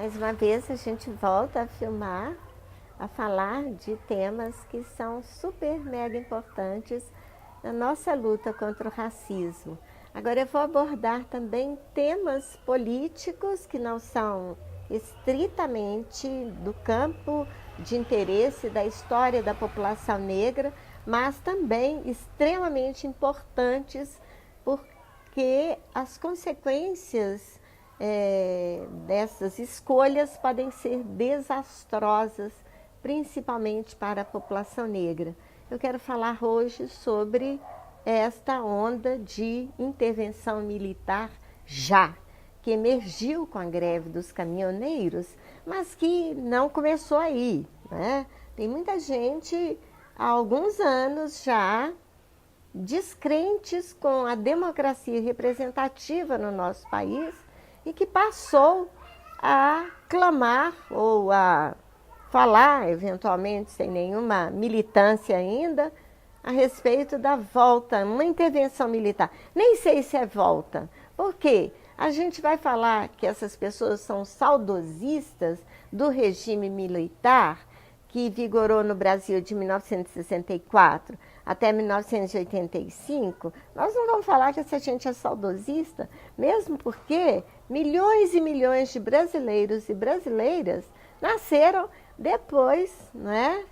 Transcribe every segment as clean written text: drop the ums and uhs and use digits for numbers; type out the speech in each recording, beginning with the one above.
Mais uma vez a gente volta a filmar, a falar de temas que são super mega importantes na nossa luta contra o racismo. Agora eu vou abordar também temas políticos que não são estritamente do campo de interesse da história da população negra, mas também extremamente importantes porque as consequências dessas escolhas podem ser desastrosas, principalmente para a população negra. Eu quero falar hoje sobre esta onda de intervenção militar já, que emergiu com a greve dos caminhoneiros, mas que não começou aí, né? Tem muita gente há alguns anos já descrentes com a democracia representativa no nosso país e que passou a clamar ou a falar, eventualmente sem nenhuma militância ainda, a respeito da volta, uma intervenção militar. Nem sei se é volta, porque a gente vai falar que essas pessoas são saudosistas do regime militar que vigorou no Brasil de 1964 até 1985, nós não vamos falar que essa gente é saudosista, mesmo porque milhões e milhões de brasileiros e brasileiras nasceram depois, né,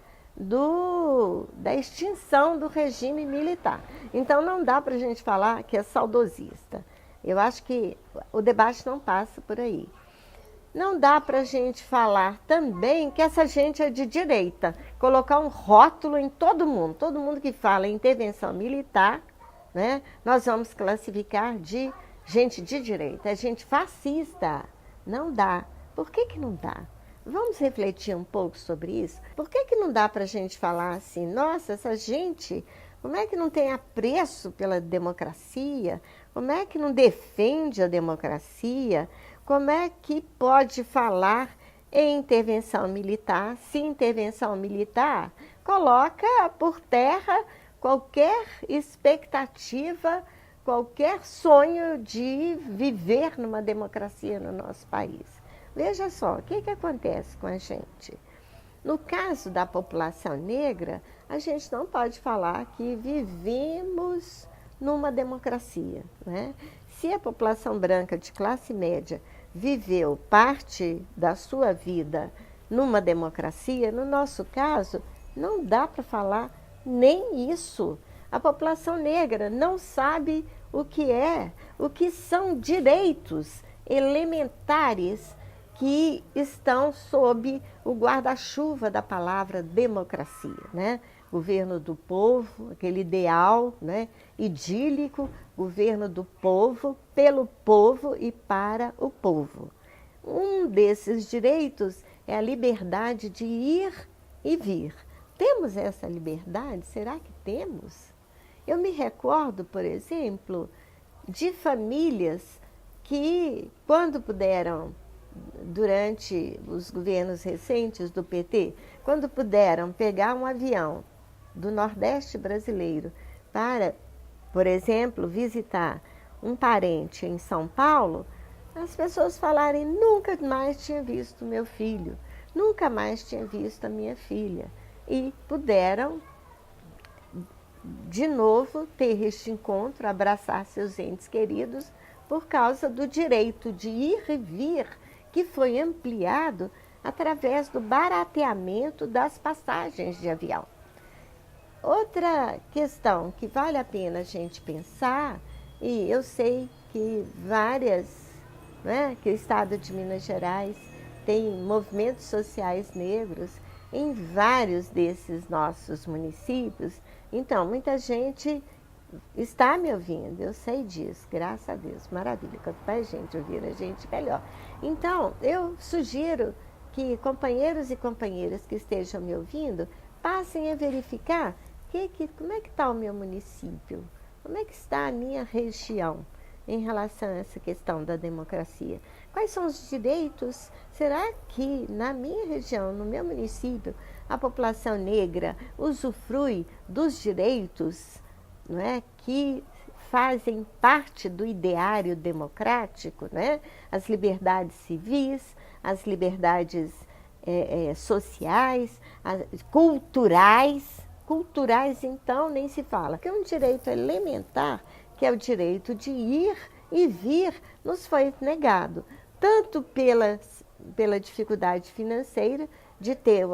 da extinção do regime militar. Então não dá para a gente falar que é saudosista. Eu acho que o debate não passa por aí. Não dá para a gente falar também que essa gente é de direita, colocar um rótulo em todo mundo que fala em intervenção militar, né, nós vamos classificar de gente de direita, é gente fascista. Não dá. Por que não dá? Vamos refletir um pouco sobre isso? Por que não dá para a gente falar assim, nossa, essa gente, como é que não tem apreço pela democracia? Como é que não defende a democracia? Como é que pode falar em intervenção militar, se intervenção militar coloca por terra qualquer expectativa, qualquer sonho de viver numa democracia no nosso país? Veja só, o que acontece com a gente? No caso da população negra, a gente não pode falar que vivemos numa democracia, né? Se a população branca de classe média viveu parte da sua vida numa democracia, no nosso caso, não dá para falar nem isso. A população negra não sabe o que são direitos elementares que estão sob o guarda-chuva da palavra democracia, né? Governo do povo, aquele ideal, né, idílico, governo do povo, pelo povo e para o povo. Um desses direitos é a liberdade de ir e vir. Temos essa liberdade? Será que temos? Eu me recordo, por exemplo, de famílias que, quando puderam, durante os governos recentes do PT, quando puderam pegar um avião do Nordeste brasileiro para, por exemplo, visitar um parente em São Paulo, as pessoas falarem, nunca mais tinha visto meu filho, nunca mais tinha visto a minha filha. E puderam, de novo, ter este encontro, abraçar seus entes queridos, por causa do direito de ir e vir, que foi ampliado através do barateamento das passagens de avião. Outra questão que vale a pena a gente pensar, e eu sei que que o estado de Minas Gerais tem movimentos sociais negros em vários desses nossos municípios, então muita gente está me ouvindo, eu sei disso, graças a Deus, maravilha, quanto mais gente ouvir a gente, melhor. Então, eu sugiro que companheiros e companheiras que estejam me ouvindo passem a verificar como é que está o meu município, como é que está a minha região em relação a essa questão da democracia. Quais são os direitos? Será que na minha região, no meu município, a população negra usufrui dos direitos, não é, que fazem parte do ideário democrático, né? As liberdades civis, as liberdades sociais, culturais. Culturais, então, nem se fala. Porque um direito elementar, que é o direito de ir e vir, nos foi negado. Tanto pela dificuldade financeira de ter,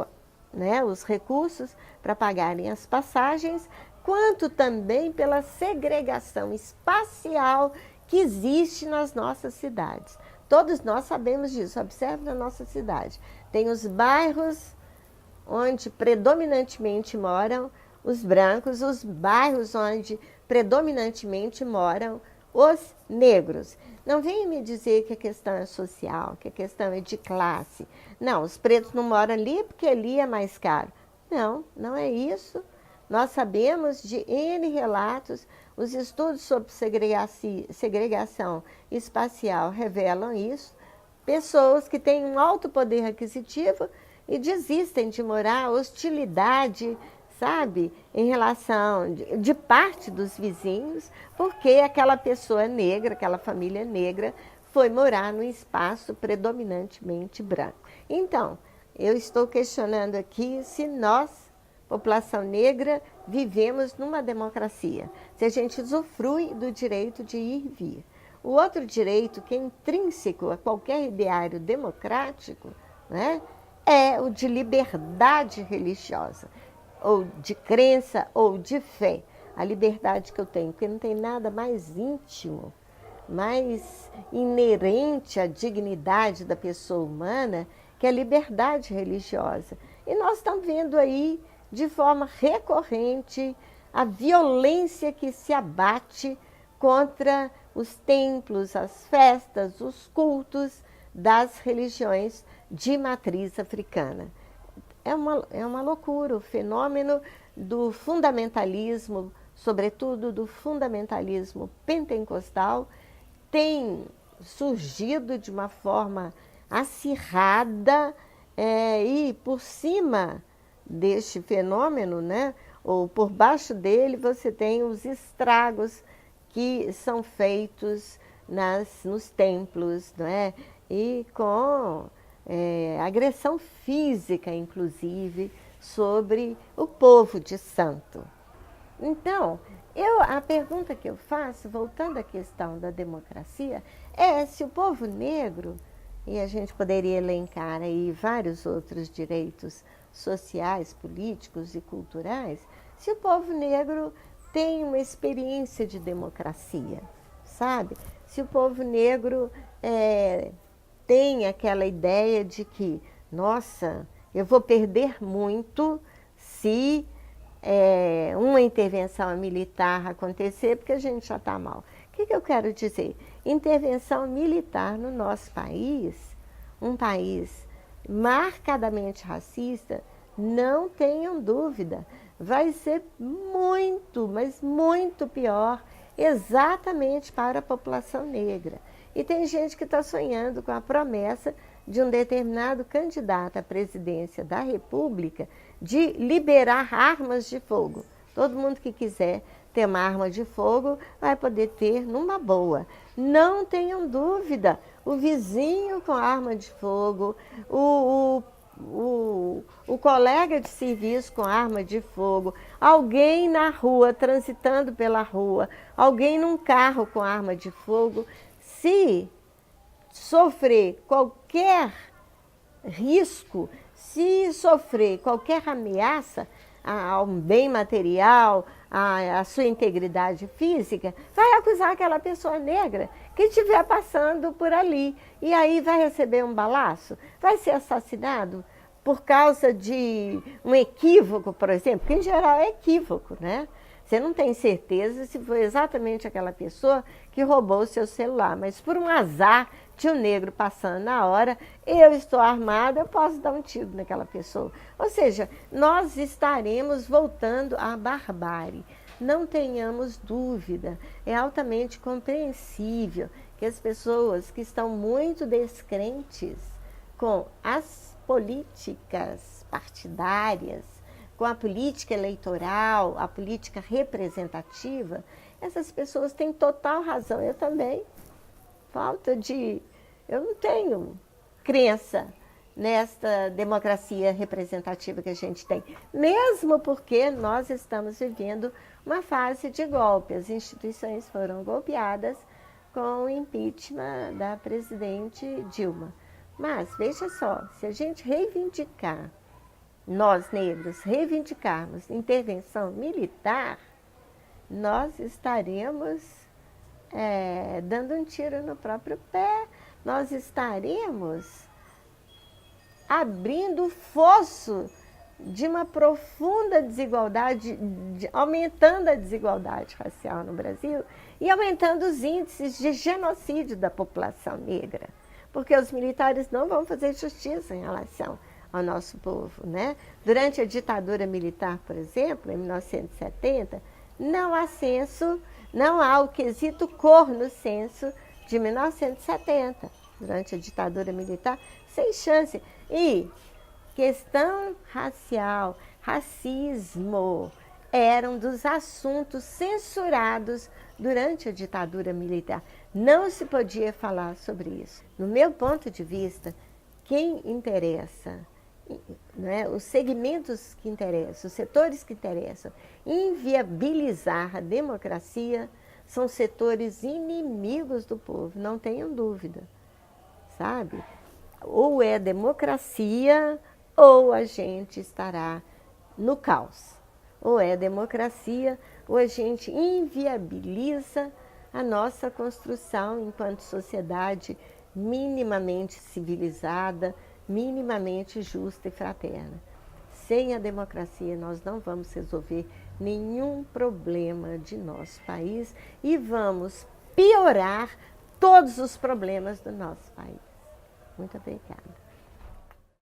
né, os recursos para pagarem as passagens, quanto também pela segregação espacial que existe nas nossas cidades. Todos nós sabemos disso. Observe na nossa cidade. Tem os bairros onde predominantemente moram os brancos, os bairros onde predominantemente moram os negros. Não venha me dizer que a questão é social, que a questão é de classe. Não, os pretos não moram ali porque ali é mais caro. Não, não é isso. Nós sabemos de N relatos, os estudos sobre segregação espacial revelam isso. Pessoas que têm um alto poder aquisitivo e desistem de morar, hostilidade, sabe, em relação de parte dos vizinhos, porque aquela pessoa negra, aquela família negra, foi morar num espaço predominantemente branco. Então, eu estou questionando aqui se nós, população negra, vivemos numa democracia, se a gente usufrui do direito de ir e vir. O outro direito, que é intrínseco a qualquer ideário democrático, né, é o de liberdade religiosa, ou de crença, ou de fé. A liberdade que eu tenho, porque não tem nada mais íntimo, mais inerente à dignidade da pessoa humana, que a liberdade religiosa. E nós estamos vendo aí, de forma recorrente, a violência que se abate contra os templos, as festas, os cultos das religiões de matriz africana. É uma loucura o fenômeno do fundamentalismo, sobretudo do fundamentalismo pentecostal, tem surgido de uma forma acirrada e por cima deste fenômeno, né, ou por baixo dele, você tem os estragos que são feitos nos templos, não é? E com agressão física, inclusive, sobre o povo de santo. Então, a pergunta que eu faço, voltando à questão da democracia, é se o povo negro, e a gente poderia elencar aí vários outros direitos sociais, políticos e culturais, se o povo negro tem uma experiência de democracia, sabe? Se o povo negro tem aquela ideia de que, nossa, eu vou perder muito se uma intervenção militar acontecer, porque a gente já está mal. O que eu quero dizer? Intervenção militar no nosso país, um país marcadamente racista, não tenham dúvida, vai ser muito, mas muito pior, exatamente para a população negra. E tem gente que está sonhando com a promessa de um determinado candidato à presidência da República de liberar armas de fogo. Todo mundo que quiser ter uma arma de fogo vai poder ter numa boa. Não tenham dúvida, o vizinho com arma de fogo, o colega de serviço com arma de fogo, alguém na rua, transitando pela rua, alguém num carro com arma de fogo, se sofrer qualquer risco, se sofrer qualquer ameaça ao bem material, à sua integridade física, vai acusar aquela pessoa negra que estiver passando por ali. E aí vai receber um balaço, vai ser assassinado por causa de um equívoco, por exemplo, que em geral é equívoco, né? Você não tem certeza se foi exatamente aquela pessoa que roubou o seu celular, mas por um azar, tinha um negro passando na hora, eu estou armada, eu posso dar um tiro naquela pessoa. Ou seja, nós estaremos voltando à barbárie. Não tenhamos dúvida, é altamente compreensível que as pessoas que estão muito descrentes com as políticas partidárias, com a política eleitoral, a política representativa, Essas pessoas têm total razão. Eu também. Eu não tenho crença nesta democracia representativa que a gente tem. Mesmo porque nós estamos vivendo uma fase de golpe. As instituições foram golpeadas com o impeachment da presidente Dilma. Mas, veja só, se a gente reivindicar, nós negros reivindicarmos intervenção militar, nós estaremos dando um tiro no próprio pé, nós estaremos abrindo fosso de uma profunda desigualdade, aumentando a desigualdade racial no Brasil e aumentando os índices de genocídio da população negra, porque os militares não vão fazer justiça em relação ao nosso povo, né? Durante a ditadura militar, por exemplo, em 1970, não há o quesito cor no censo de 1970, durante a ditadura militar, sem chance. E questão racial, racismo, eram dos assuntos censurados durante a ditadura militar. Não se podia falar sobre isso. No meu ponto de vista, quem interessa, né, os segmentos que interessam, os setores que interessam, inviabilizar a democracia, são setores inimigos do povo, não tenham dúvida, sabe? Ou é democracia, ou a gente estará no caos. Ou é democracia, ou a gente inviabiliza a nossa construção enquanto sociedade minimamente civilizada, minimamente justa e fraterna. Sem a democracia, nós não vamos resolver nenhum problema de nosso país e vamos piorar todos os problemas do nosso país. Muito obrigada.